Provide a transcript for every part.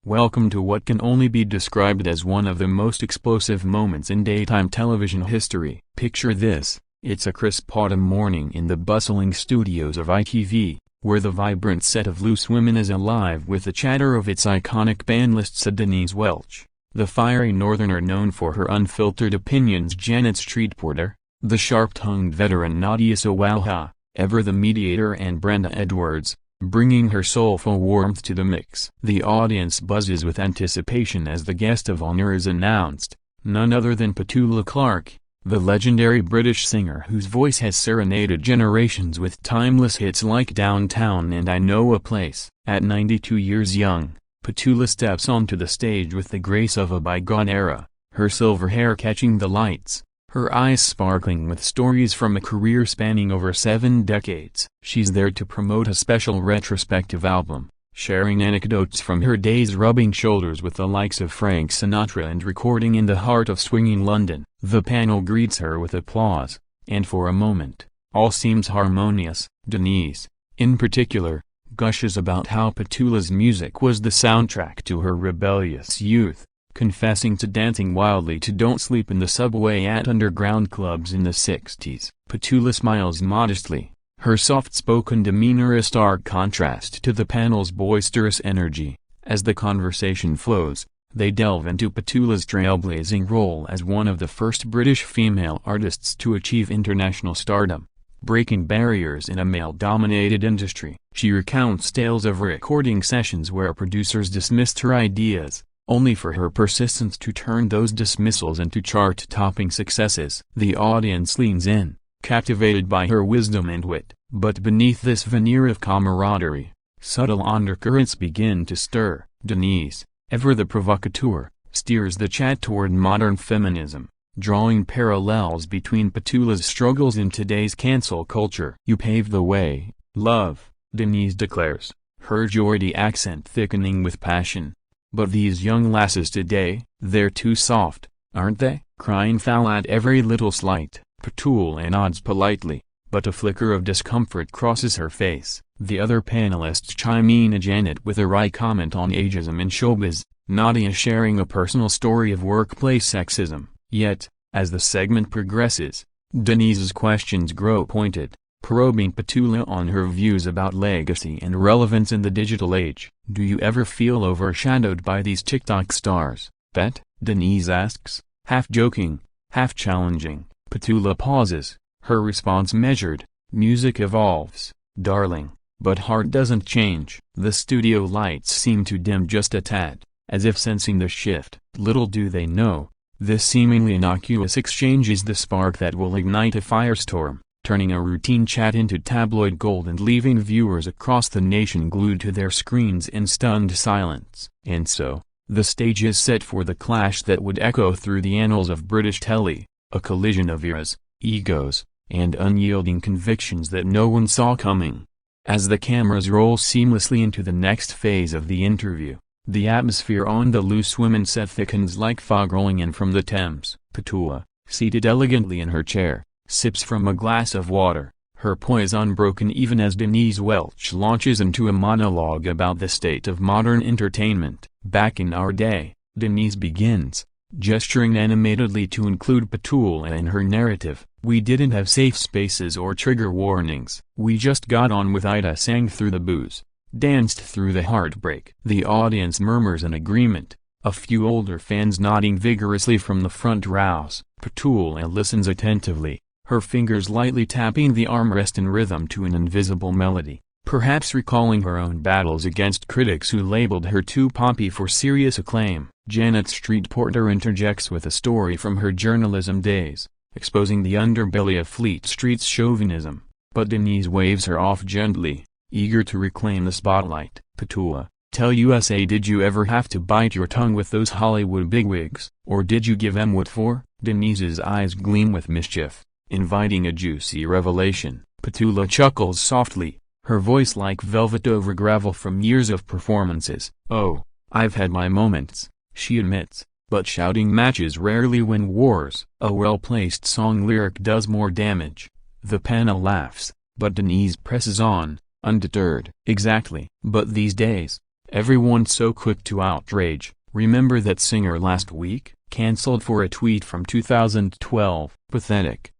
Welcome to what can only be described as one of the most explosive moments in daytime television history. Picture this, it's a crisp autumn morning in the bustling studios of ITV, where the vibrant set of Loose Women is alive with the chatter of its iconic panelists. Denise Welch, the fiery northerner known for her unfiltered opinions, Janet Street Porter, the sharp-tongued veteran Nadia Sawalha, ever the mediator, and Brenda Edwards, bringing her soulful warmth to the mix. The audience buzzes with anticipation as the guest of honor is announced, none other than Petula Clark, the legendary British singer whose voice has serenaded generations with timeless hits like Downtown and I Know a Place. At 92 years young, Petula steps onto the stage with the grace of a bygone era, her silver hair catching the lights, her eyes sparkling with stories from a career spanning over 7 decades. She's there to promote a special retrospective album, sharing anecdotes from her days rubbing shoulders with the likes of Frank Sinatra and recording in the heart of swinging London. The panel greets her with applause, and for a moment, all seems harmonious. Denise, in particular, gushes about how Petula's music was the soundtrack to her rebellious youth, confessing to dancing wildly to Don't Sleep in the Subway at underground clubs in the 60s. Petula smiles modestly, her soft-spoken demeanor a stark contrast to the panel's boisterous energy. As the conversation flows, they delve into Petula's trailblazing role as one of the first British female artists to achieve international stardom, breaking barriers in a male-dominated industry. She recounts tales of recording sessions where producers dismissed her ideas, only for her persistence to turn those dismissals into chart-topping successes. The audience leans in, captivated by her wisdom and wit, but beneath this veneer of camaraderie, subtle undercurrents begin to stir. Denise, ever the provocateur, steers the chat toward modern feminism, drawing parallels between Petula's struggles in today's cancel culture. "You paved the way, love," Denise declares, her Geordie accent thickening with passion. "But these young lasses today, they're too soft, aren't they? Crying foul at every little slight." Petula nods politely, but a flicker of discomfort crosses her face. The other panelists chime in, Janet with a wry comment on ageism in showbiz, Nadia sharing a personal story of workplace sexism. Yet, as the segment progresses, Denise's questions grow pointed, probing Petula on her views about legacy and relevance in the digital age. "Do you ever feel overshadowed by these TikTok stars, Pet?" Denise asks, half joking, half challenging. Petula pauses, her response measured. "Music evolves, darling, but heart doesn't change." The studio lights seem to dim just a tad, as if sensing the shift. Little do they know, this seemingly innocuous exchange is the spark that will ignite a firestorm, turning a routine chat into tabloid gold and leaving viewers across the nation glued to their screens in stunned silence. And so, the stage is set for the clash that would echo through the annals of British telly, a collision of eras, egos, and unyielding convictions that no one saw coming. As the cameras roll seamlessly into the next phase of the interview, the atmosphere on the Loose Women set thickens like fog rolling in from the Thames. Petula, seated elegantly in her chair, sips from a glass of water, her poise unbroken even as Denise Welch launches into a monologue about the state of modern entertainment. "Back in our day," Denise begins, gesturing animatedly to include Petula in her narrative, "we didn't have safe spaces or trigger warnings. We just got on with Ida, sang through the booze, danced through the heartbreak." The audience murmurs in agreement, a few older fans nodding vigorously from the front rows. Petula listens attentively, her fingers lightly tapping the armrest in rhythm to an invisible melody, perhaps recalling her own battles against critics who labeled her too poppy for serious acclaim. Janet Street Porter interjects with a story from her journalism days, exposing the underbelly of Fleet Street's chauvinism, but Denise waves her off gently, eager to reclaim the spotlight. "Petula, tell USA, did you ever have to bite your tongue with those Hollywood bigwigs, or did you give 'em what for?" Denise's eyes gleam with mischief, inviting a juicy revelation. Petula chuckles softly, her voice like velvet over gravel from years of performances. "Oh, I've had my moments," she admits, "but shouting matches rarely win wars." A well-placed song lyric does more damage. The panel laughs, but Denise presses on, undeterred. "Exactly. But these days, Everyone's so quick to outrage. Remember that singer last week? Cancelled for a tweet from 2012. Pathetic.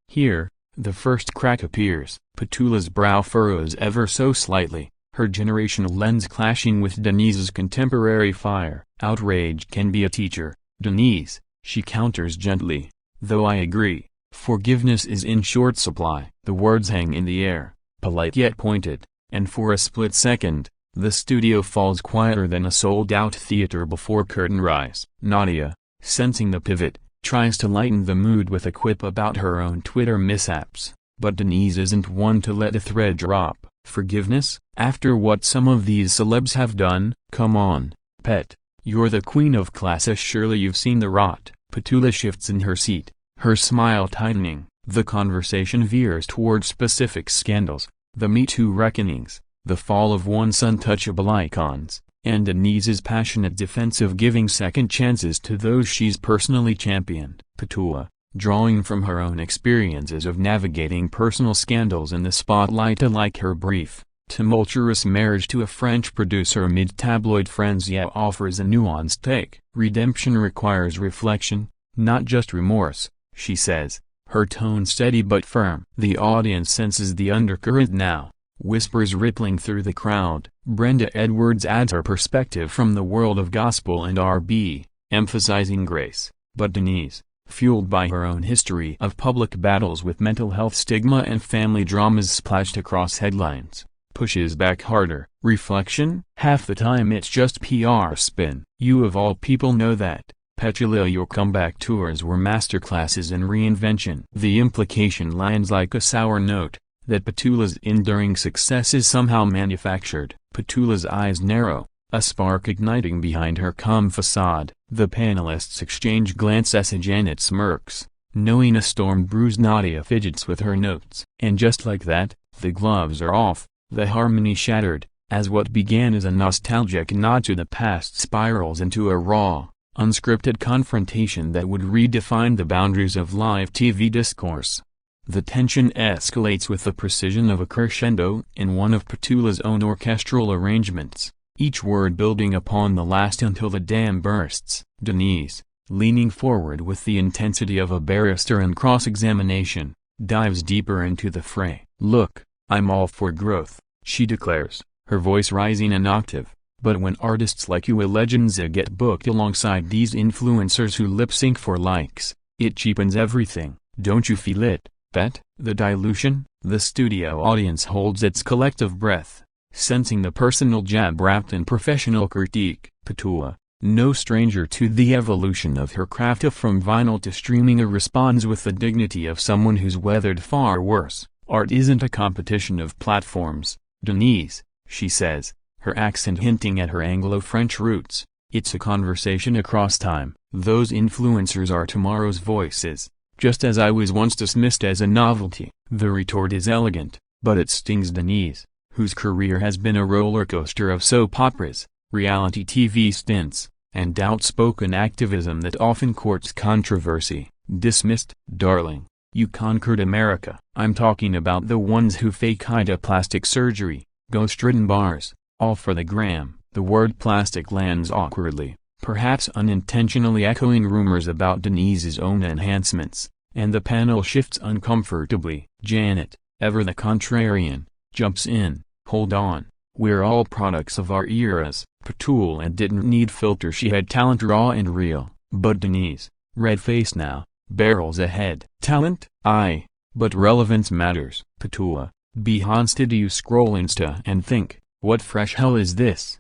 Here, the first crack appears. Petula's brow furrows ever so slightly, her generational lens clashing with Denise's contemporary fire. Outrage can be a teacher, Denise, she counters gently. Though I agree, forgiveness is in short supply. The words hang in the air, polite yet pointed, and for a split second, the studio falls quieter than a sold-out theater before curtain rise. Nadia, sensing the pivot, tries to lighten the mood with a quip about her own Twitter mishaps, but Denise isn't one to let a thread drop. Forgiveness? After what some of these celebs have done? Come on, Pet, you're the queen of class, surely you've seen the rot. Petula shifts in her seat, her smile tightening. The conversation veers toward specific scandals, the Me Too reckonings, the fall of once untouchable icons, and Denise's passionate defense of giving second chances to those she's personally championed. Petula, drawing from her own experiences of navigating personal scandals in the spotlight, like her brief, tumultuous marriage to a French producer amid tabloid frenzy, offers a nuanced take. Redemption requires reflection, not just remorse, she says, her tone steady but firm. The audience senses the undercurrent now, whispers rippling through the crowd. Brenda Edwards adds her perspective from the world of gospel and R&B, emphasizing grace, but Denise, fueled by her own history of public battles with mental health stigma and family dramas splashed across headlines, pushes back harder. Reflection? Half the time it's just PR spin. You of all people know that, Petula, your comeback tours were masterclasses in reinvention. The implication lands like a sour note, that Petula's enduring success is somehow manufactured. Petula's eyes narrow, a spark igniting behind her calm facade. The panelists exchange glances as Janet smirks, knowing a storm brews. Nadia fidgets with her notes. And just like that, the gloves are off, the harmony shattered, as what began as a nostalgic nod to the past spirals into a raw, unscripted confrontation that would redefine the boundaries of live TV discourse. The tension escalates with the precision of a crescendo in one of Petula's own orchestral arrangements, each word building upon the last until the dam bursts. Denise, leaning forward with the intensity of a barrister in cross-examination, dives deeper into the fray. Look, I'm all for growth, she declares, her voice rising an octave. But when artists like you legends get booked alongside these influencers who lip-sync for likes, it cheapens everything. Don't you feel it, Pet? The dilution? The studio audience holds its collective breath, sensing the personal jab wrapped in professional critique. Petula, no stranger to the evolution of her craft from vinyl to streaming, responds with the dignity of someone who's weathered far worse. Art isn't a competition of platforms, Denise, she says, her accent hinting at her Anglo-French roots. It's a conversation across time. Those influencers are tomorrow's voices, just as I was once dismissed as a novelty. The retort is elegant, but it stings Denise, whose career has been a roller coaster of soap operas, reality TV stints, and outspoken activism that often courts controversy. Dismissed? Darling, you conquered America. I'm talking about the ones who fake plastic surgery, ghost-ridden bars, all for the gram. The word plastic lands awkwardly, perhaps unintentionally echoing rumors about Denise's own enhancements, and the panel shifts uncomfortably. Janet, ever the contrarian, jumps in. Hold on, we're all products of our eras. Petula didn't need filter, she had talent raw and real. But Denise, red-faced now, barrels ahead. Talent? Aye, but relevance matters. Petula, be haunted. You scroll Insta and think, what fresh hell is this?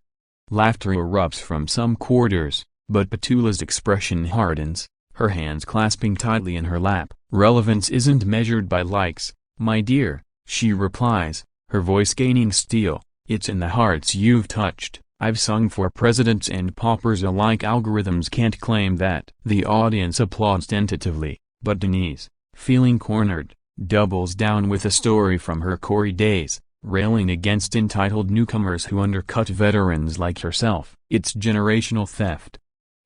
Laughter erupts from some quarters, but Petula's expression hardens, her hands clasping tightly in her lap. Relevance isn't measured by likes, my dear, she replies, her voice gaining steel. It's in the hearts you've touched. I've sung for presidents and paupers alike. Algorithms can't claim that. The audience applauds tentatively, but Denise, feeling cornered, doubles down with a story from her Corey days, railing against entitled newcomers who undercut veterans like herself. It's generational theft,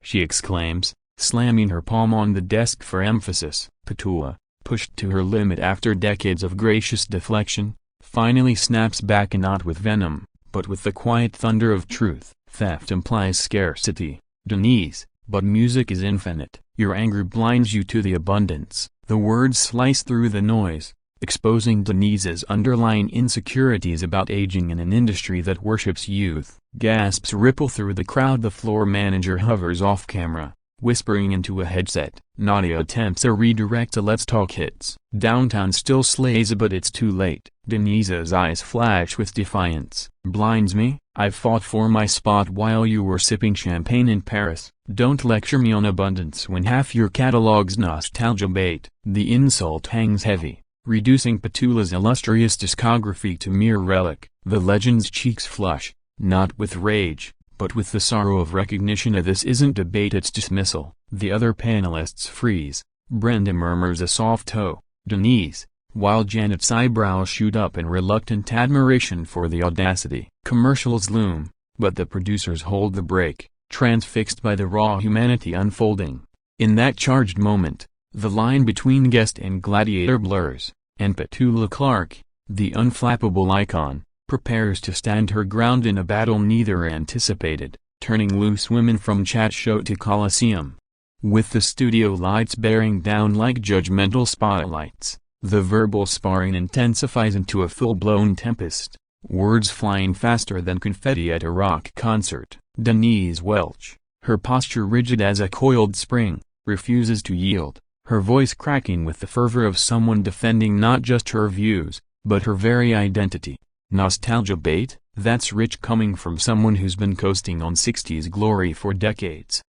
she exclaims, slamming her palm on the desk for emphasis. Petula, pushed to her limit after decades of gracious deflection, finally snaps back, not with venom, but with the quiet thunder of truth. Theft implies scarcity, Denise, but music is infinite. Your anger blinds you to the abundance. The words slice through the noise, exposing Denise's underlying insecurities about aging in an industry that worships youth. Gasps ripple through the crowd. The floor manager hovers off camera, whispering into a headset. Nadia attempts a redirect to Let's Talk Hits. Downtown still slays, but it's too late. Denise's eyes flash with defiance. Blinds me? I've fought for my spot while you were sipping champagne in Paris. Don't lecture me on abundance when half your catalog's nostalgia bait. The insult hangs heavy, reducing Petula's illustrious discography to mere relic. The legend's cheeks flush, not with rage, but with the sorrow of recognition. This isn't debate, it's dismissal. The other panelists freeze. Brenda murmurs a soft "oh, Denise," while Janet's eyebrows shoot up in reluctant admiration for the audacity. Commercials loom, but the producers hold the brake, transfixed by the raw humanity unfolding. In that charged moment, the line between guest and gladiator blurs, and Petula Clark, the unflappable icon, prepares to stand her ground in a battle neither anticipated, turning loose women from chat show to coliseum. With the studio lights bearing down like judgmental spotlights, the verbal sparring intensifies into a full-blown tempest, words flying faster than confetti at a rock concert. Denise Welch, her posture rigid as a coiled spring, refuses to yield, her voice cracking with the fervor of someone defending not just her views, but her very identity. Nostalgia bait? That's rich coming from someone who's been coasting on 60s glory for decades.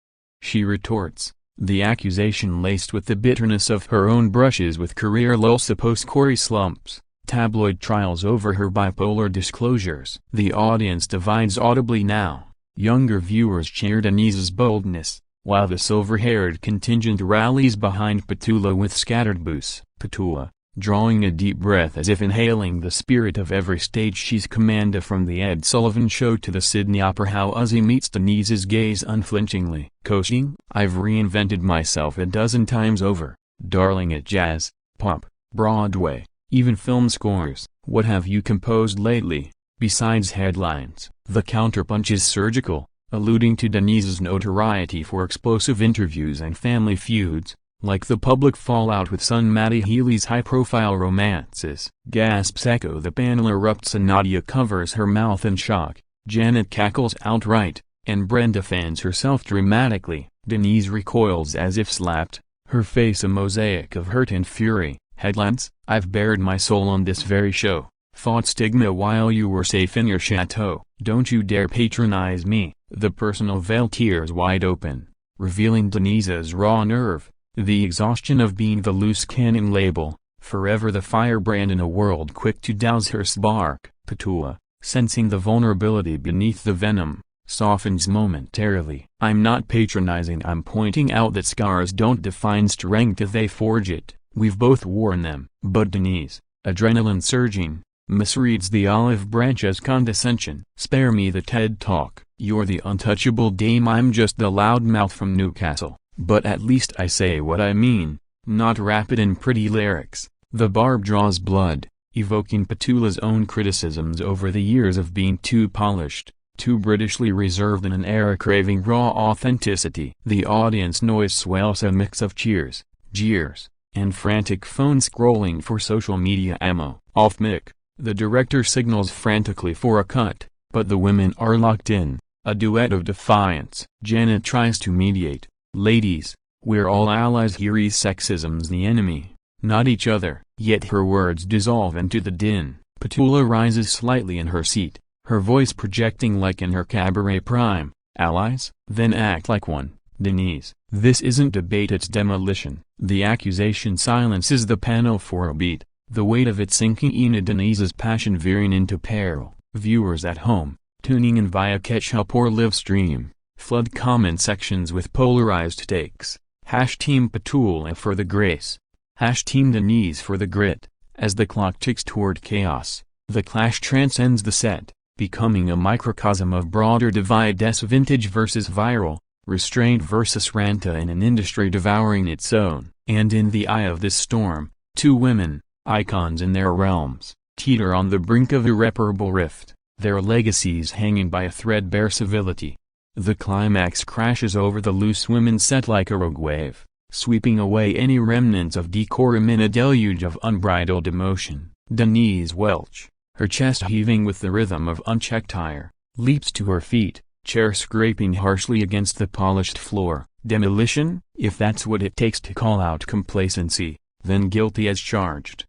She retorts, the accusation laced with the bitterness of her own brushes with career lulls, post-Corey slumps, tabloid trials over her bipolar disclosures. The audience divides audibly now. Younger viewers cheer Denise's boldness, while the silver-haired contingent rallies behind Petula with scattered boos. Petula, drawing a deep breath as if inhaling the spirit of every stage she's commanded, from the Ed Sullivan Show to the Sydney Opera. How Uzi meets Denise's gaze unflinchingly. Coaching? I've reinvented myself a dozen times over, darling, at jazz, pop, Broadway, even film scores. What have you composed lately, besides headlines? The counterpunch is surgical, alluding to Denise's notoriety for explosive interviews and family feuds, like the public fallout with son Matty Healy's high-profile romances. Gasps echo. The panel erupts and Nadia covers her mouth in shock, Janet cackles outright, and Brenda fans herself dramatically. Denise recoils as if slapped, her face a mosaic of hurt and fury. Headlines? I've bared my soul on this very show, fought stigma while you were safe in your chateau. Don't you dare patronize me. The personal veil tears wide open, revealing Denise's raw nerve. The exhaustion of being the loose cannon label, forever the firebrand in a world quick to douse her spark. Petula, sensing the vulnerability beneath the venom, softens momentarily. I'm not patronizing, I'm pointing out that scars don't define strength, they forge it. We've both worn them. But Denise, adrenaline surging, misreads the olive branch as condescension. Spare me the TED Talk. You're the untouchable dame, I'm just the loudmouth from Newcastle. But at least I say what I mean, not rapid and pretty lyrics. The barb draws blood, evoking Petula's own criticisms over the years of being too polished, too Britishly reserved in an era craving raw authenticity. The audience noise swells, a mix of cheers, jeers, and frantic phone scrolling for social media ammo. Off mic, the director signals frantically for a cut, but the women are locked in, a duet of defiance. Janet tries to mediate. Ladies, we're all allies here, sexism's the enemy, not each other. Yet her words dissolve into the din. Petula rises slightly in her seat, her voice projecting like in her cabaret prime. Allies? Then act like one, Denise. This isn't debate, it's demolition. The accusation silences the panel for a beat, the weight of it sinking into Denise's passion veering into peril. Viewers at home, tuning in via catch-up or live stream, flood comment sections with polarized takes. Team Petula for the grace. Team Denise for the grit. As the clock ticks toward chaos, the clash transcends the set, becoming a microcosm of broader divide: vintage versus viral, restraint versus ranta, in an industry devouring its own. And in the eye of this storm, two women, icons in their realms, teeter on the brink of irreparable rift. their legacies hanging by a threadbare civility. The climax crashes over the loose women's set like a rogue wave, sweeping away any remnants of decorum in a deluge of unbridled emotion. Denise Welch, her chest heaving with the rhythm of unchecked ire, leaps to her feet, chair scraping harshly against the polished floor. Demolition? If that's what it takes to call out complacency, then guilty as charged.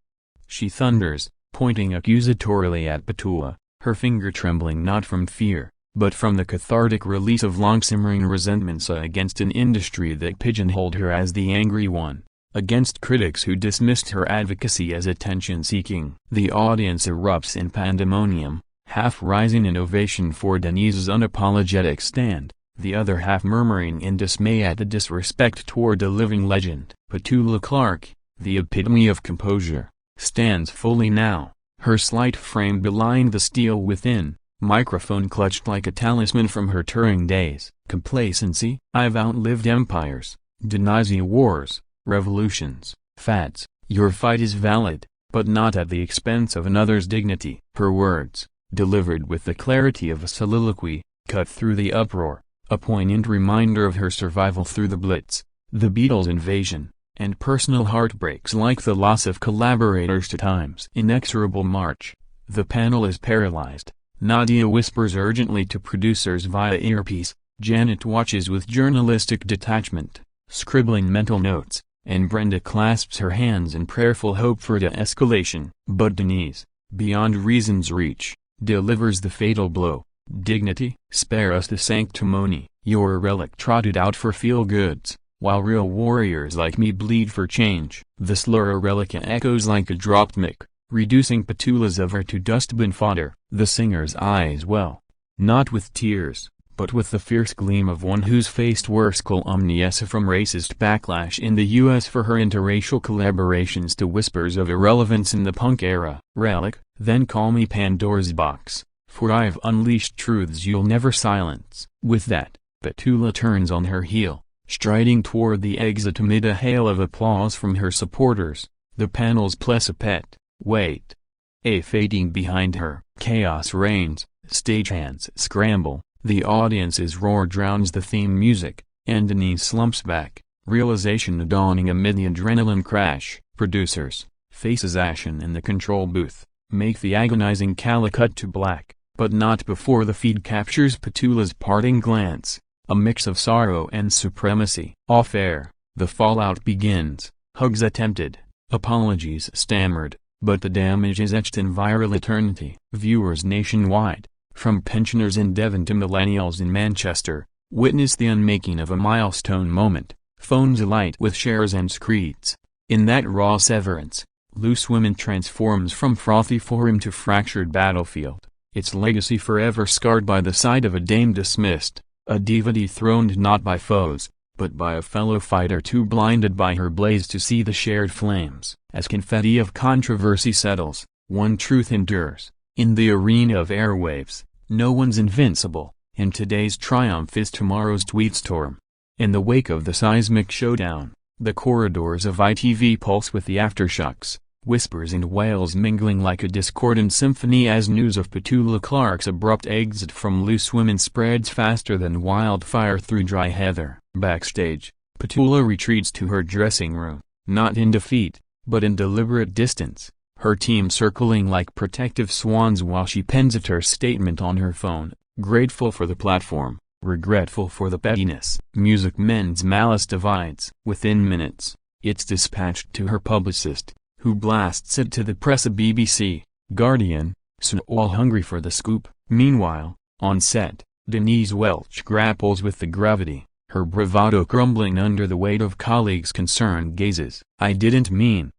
She thunders, pointing accusatorily at Petula, her finger trembling not from fear, but from the cathartic release of long-simmering resentments against an industry that pigeonholed her as the angry one, against critics who dismissed her advocacy as attention-seeking. The audience erupts in pandemonium, half rising in ovation for Denise's unapologetic stand, the other half murmuring in dismay at the disrespect toward a living legend. Petula Clark, the epitome of composure, stands fully now, her slight frame belying the steel within, microphone clutched like a talisman from her touring days. Complacency? I've outlived empires, dynasty wars, revolutions, fads. Your fight is valid, but not at the expense of another's dignity. Her words, delivered with the clarity of a soliloquy, cut through the uproar, a poignant reminder of her survival through the Blitz, the Beatles' invasion, and personal heartbreaks like the loss of collaborators to Time's inexorable march. The panel is paralyzed. Nadia whispers urgently to producers via earpiece, Janet watches with journalistic detachment, scribbling mental notes, and Brenda clasps her hands in prayerful hope for de-escalation. But Denise, beyond reason's reach, delivers the fatal blow. Dignity? Spare us the sanctimony. You're a relic trotted out for feel-goods, while real warriors like me bleed for change. The slur relic echoes like a dropped mic, reducing Petula's ever to dustbin fodder. The singer's eyes well, not with tears, but with the fierce gleam of one who's faced worse calumnies from racist backlash in the US for her interracial collaborations to whispers of irrelevance in the punk era. Relic? Then call me Pandora's box, for I've unleashed truths you'll never silence. With that, Petula turns on her heel, striding toward the exit amid a hail of applause from her supporters. The panel's pet, wait. Fading behind her. Chaos reigns, stagehands scramble, the audience's roar drowns the theme music, and Denise slumps back, realization dawning amid the adrenaline crash. Producers, faces ashen in the control booth, make the agonizing cut to black, but not before the feed captures Petula's parting glance, a mix of sorrow and supremacy. Off air, the fallout begins, hugs attempted, apologies stammered, but the damage is etched in viral eternity. Viewers nationwide, from pensioners in Devon to millennials in Manchester, witness the unmaking of a milestone moment, phones alight with shares and screeds. In that raw severance, Loose Women transforms from frothy forum to fractured battlefield, its legacy forever scarred by the side of a dame dismissed, a diva dethroned not by foes, but by a fellow fighter too blinded by her blaze to see the shared flames. As confetti of controversy settles, one truth endures. In the arena of airwaves, no one's invincible, and today's triumph is tomorrow's tweetstorm. In the wake of the seismic showdown, the corridors of ITV pulse with the aftershocks, whispers and wails mingling like a discordant symphony as news of Petula Clark's abrupt exit from Loose Women spreads faster than wildfire through dry heather. Backstage, Petula retreats to her dressing room, not in defeat, but in deliberate distance, her team circling like protective swans while she pens a terse statement on her phone, grateful for the platform, regretful for the pettiness. Music Men's malice divides. Within minutes, it's dispatched to her publicist, who blasts it to the press. A BBC, Guardian, so all hungry for the scoop. Meanwhile, on set, Denise Welch grapples with the gravity, her bravado crumbling under the weight of colleagues' concerned gazes. I didn't mean.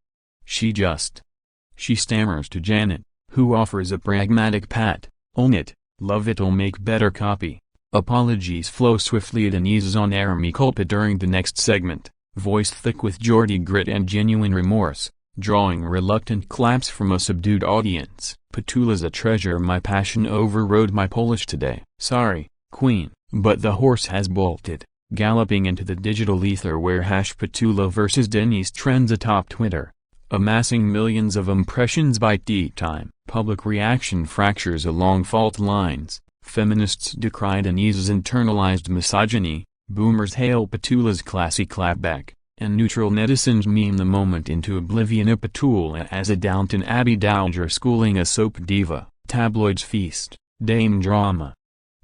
She stammers to Janet, who offers a pragmatic pat. Own it, love it'll make better copy. Apologies flow swiftly. Denise's on-air mea culpa during the next segment, voiced thick with Geordie grit and genuine remorse, drawing reluctant claps from a subdued audience. Petula's a treasure. My passion overrode my Polish today. Sorry, Queen, but the horse has bolted, galloping into the digital ether where #Petula vs Denise trends atop Twitter, amassing millions of impressions by tea time. Public reaction fractures along fault lines, feminists decry Denise's internalized misogyny, boomers hail Petula's classy clapback, and neutral netizens meme the moment into oblivion of Petula as a Downton Abbey dowager schooling a soap diva. Tabloids feast, dame drama.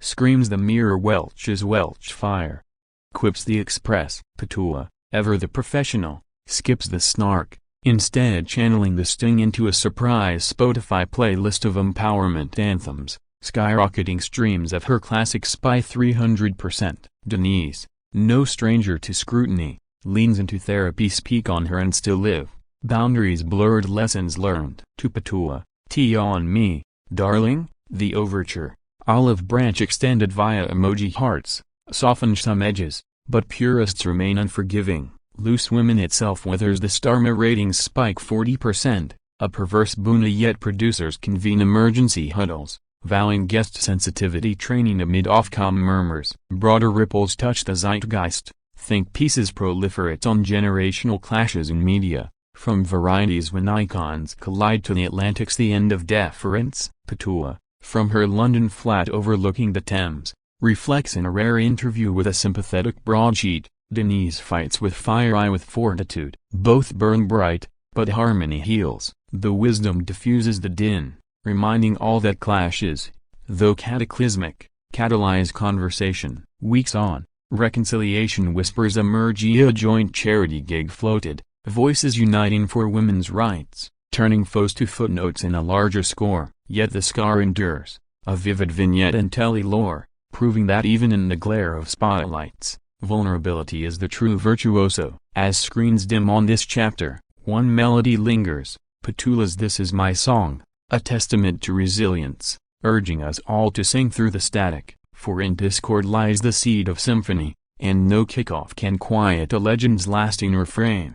Screams the Mirror Welch's Welch fire. Quips the Express. Petula, ever the professional, skips the snark, instead channeling the sting into a surprise Spotify playlist of empowerment anthems, skyrocketing streams of her classic Spy 300%. Denise, no stranger to scrutiny, leans into therapy speak on her and still live, boundaries blurred lessons learned. To Petula, tea on me, darling, the overture, olive branch extended via emoji hearts, softened some edges, but purists remain unforgiving. Loose Women itself weathers the Starma ratings spike 40%, a perverse boon, yet producers convene emergency huddles, vowing guest sensitivity training amid Ofcom murmurs. Broader ripples touch the zeitgeist, think pieces proliferate on generational clashes in media, from Variety's When Icons Collide to The Atlantic's The End of Deference. Petula, from her London flat overlooking the Thames, reflects in a rare interview with a sympathetic broadsheet. Denise fights with fire, I with fortitude. Both burn bright, but harmony heals. The wisdom diffuses the din, reminding all that clashes, though cataclysmic, catalyze conversation. Weeks on, reconciliation whispers emerge. A joint charity gig floated, voices uniting for women's rights, turning foes to footnotes in a larger score. Yet the scar endures, a vivid vignette and tele-lore, proving that even in the glare of spotlights, vulnerability is the true virtuoso. As screens dim on this chapter, one melody lingers, Petula's This Is My Song, a testament to resilience, urging us all to sing through the static, for in discord lies the seed of symphony, and no kickoff can quiet a legend's lasting refrain.